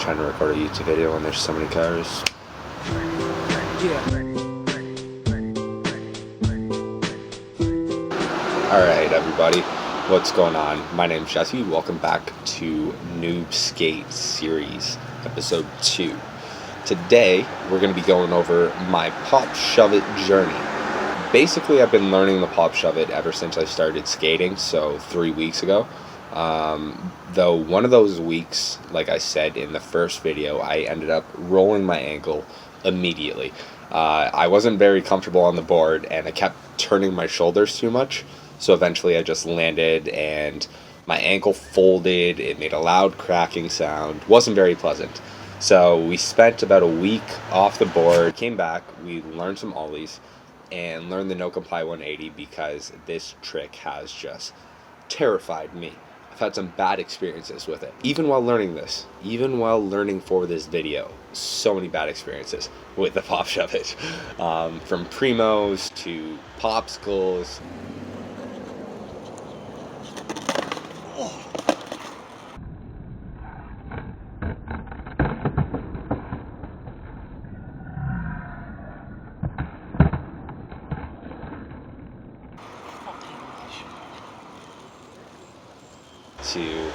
trying to record a YouTube video when there's so many cars. Alright everybody, what's going on? My name's Jesse. Welcome back to Noob Skate Series, episode 2. Today, we're going to be going over my Pop Shove-it journey. Basically, I've been learning the Pop Shove-it ever since I started skating, so 3 weeks ago. Though one of those weeks, like I said in the first video, I ended up rolling my ankle immediately. I wasn't very comfortable on the board, and I kept turning my shoulders too much. So eventually I just landed and my ankle folded. It made a loud cracking sound. Wasn't very pleasant. So we spent about a week off the board, came back, we learned some ollies, and learned the no comply 180 because this trick has just terrified me. I've had some bad experiences with it. Even while learning this, even while learning for this video, so many bad experiences with the Pop Shove-it. From primos to popsicles. To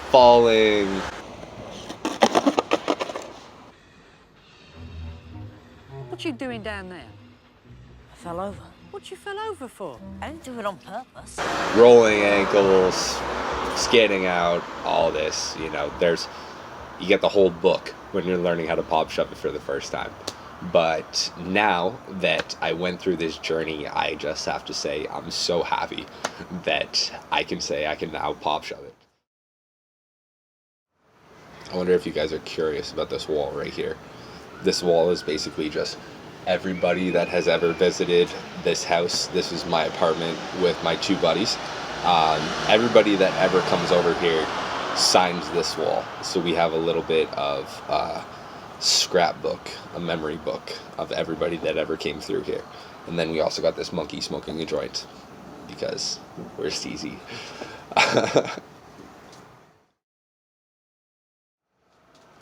falling. What you doing down there? I fell over. What you fell over for? I didn't do it on purpose. Rolling ankles, skating out, all this, you know, you get the whole book when you're learning how to Pop Shove-it for the first time. But now that I went through this journey, I just have to say I'm so happy that I can say I can now Pop Shove-it. I wonder if you guys are curious about this wall right here. This wall is basically just everybody that has ever visited this house. This is my apartment with my 2 buddies. Everybody that ever comes over here signs this wall. So we have a little bit of scrapbook, a memory book of everybody that ever came through here. And then we also got this monkey smoking a joint because we're steezy.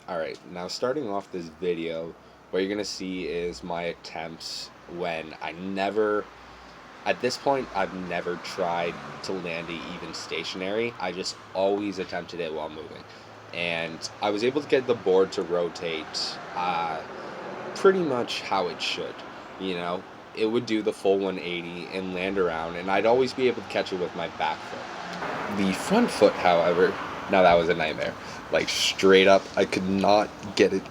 Alright, now starting off this video, what you're gonna see is my attempts when at this point I've never tried to land it even stationary. I just always attempted it while moving. And I was able to get the board to rotate pretty much how it should. You know, it would do the full 180 and land around, and I'd always be able to catch it with my back foot. The front foot, however, now that was a nightmare. Like straight up, I could not get it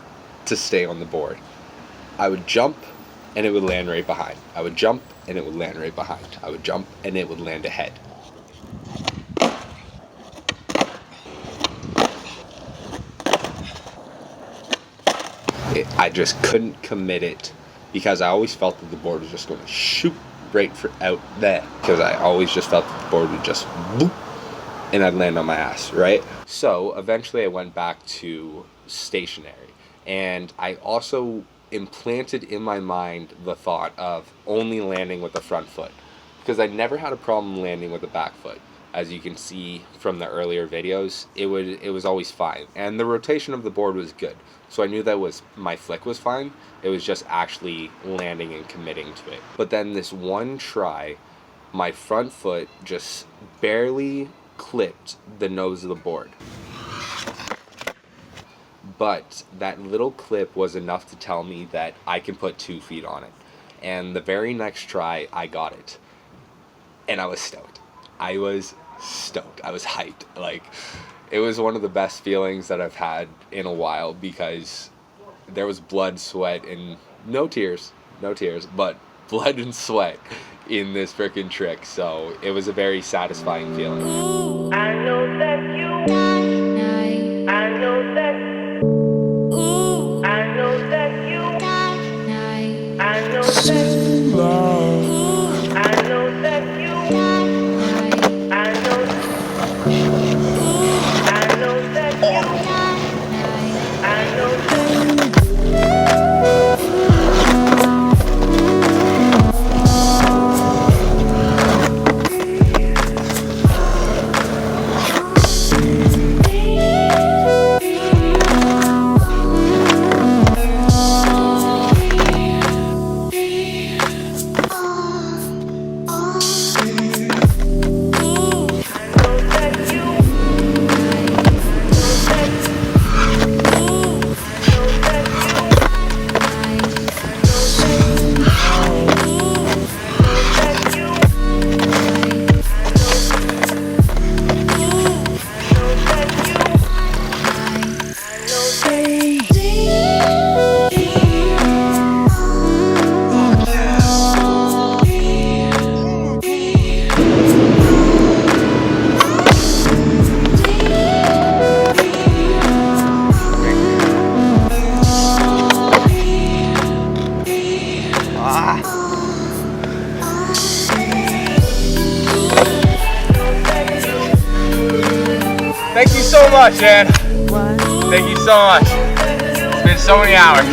to stay on the board. I would jump and it would land right behind. I would jump and it would land right behind. I would jump and it would land ahead. I just couldn't commit it because I always felt that the board was just going to shoot right out there. Because I always just felt that the board would just boop and I'd land on my ass, right? So eventually I went back to stationary. And I also implanted in my mind the thought of only landing with the front foot. Because I never had a problem landing with the back foot. As you can see from the earlier videos, it was always fine. And the rotation of the board was good. So I knew that my flick was fine. It was just actually landing and committing to it. But then this one try, my front foot just barely clipped the nose of the board. But that little clip was enough to tell me that I can put 2 feet on it. And the very next try, I got it. And I was stoked. I was hyped. Like, it was one of the best feelings that I've had in a while because there was blood, sweat, and no tears, but blood and sweat in this frickin' trick. So it was a very satisfying feeling. I know that you, I know that, I know that you, I know that, I know that you, I know, I know that you, I know that. much, man. Thank you so much. It's been so many hours.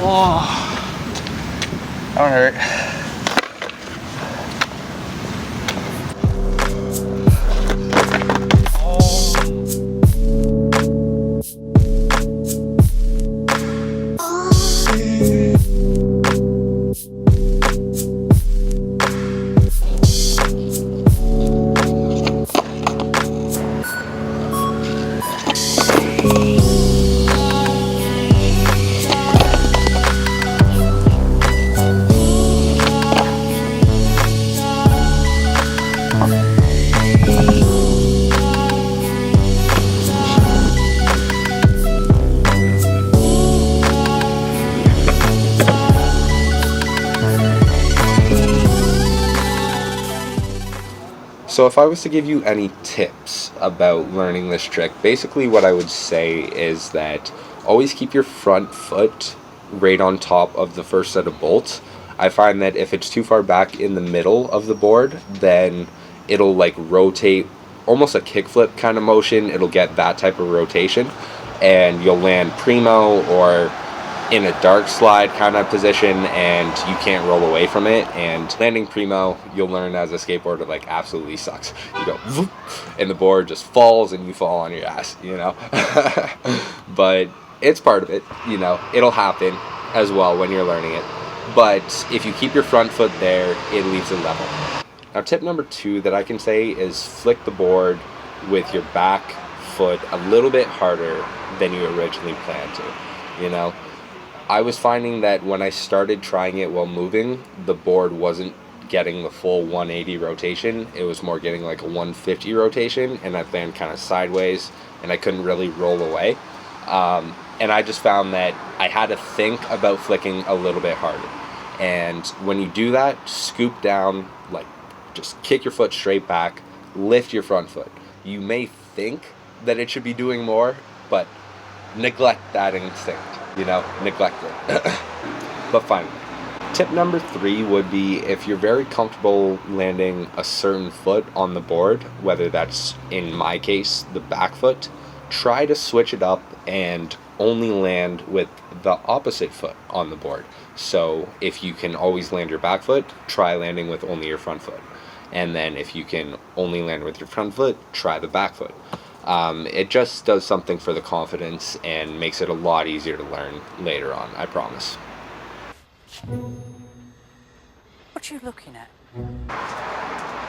Oh, that one hurt. So if I was to give you any tips about learning this trick, basically what I would say is that always keep your front foot right on top of the first set of bolts. I find that if it's too far back in the middle of the board, then it'll like rotate, almost a kickflip kind of motion. It'll get that type of rotation, and you'll land primo or in a dark slide kind of position, and you can't roll away from it. And landing primo, you'll learn as a skateboarder, like absolutely sucks. You go whoop, and the board just falls and you fall on your ass, you know. But it's part of it, you know. It'll happen as well when you're learning it. But if you keep your front foot there, it leaves it level. Now tip number 2 that I can say is flick the board with your back foot a little bit harder than you originally planned to, you know. I was finding that when I started trying it while moving, the board wasn't getting the full 180 rotation. It was more getting like a 150 rotation, and I landed kind of sideways, and I couldn't really roll away. And I just found that I had to think about flicking a little bit harder. And when you do that, scoop down, like just kick your foot straight back, lift your front foot. You may think that it should be doing more, but neglect that instinct. You know, neglect it. But finally, tip number 3 would be if you're very comfortable landing a certain foot on the board, whether that's, in my case, the back foot, try to switch it up and only land with the opposite foot on the board. So if you can always land your back foot, try landing with only your front foot. And then if you can only land with your front foot, try the back foot. It just does something for the confidence and makes it a lot easier to learn later on, I promise. What are you looking at?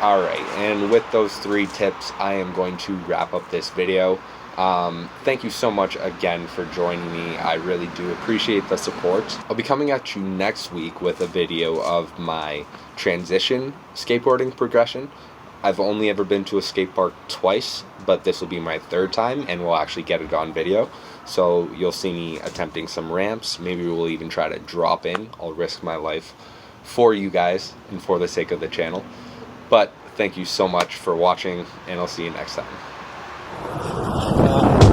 Alright, and with those 3 tips, I am going to wrap up this video. Thank you so much again for joining me. I really do appreciate the support. I'll be coming at you next week with a video of my transition skateboarding progression. I've only ever been to a skate park twice, but this will be my 3rd time, and we'll actually get it on video. So you'll see me attempting some ramps. Maybe we'll even try to drop in. I'll risk my life for you guys and for the sake of the channel. But thank you so much for watching, and I'll see you next time.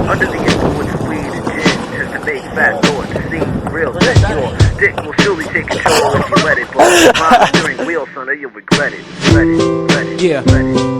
Under the influence of weed and gin, just a big fat door to see real that your dick will surely take control if you let it. But mind the steering wheel, son, or you'll regret it. Let it, let it, Yeah. let it.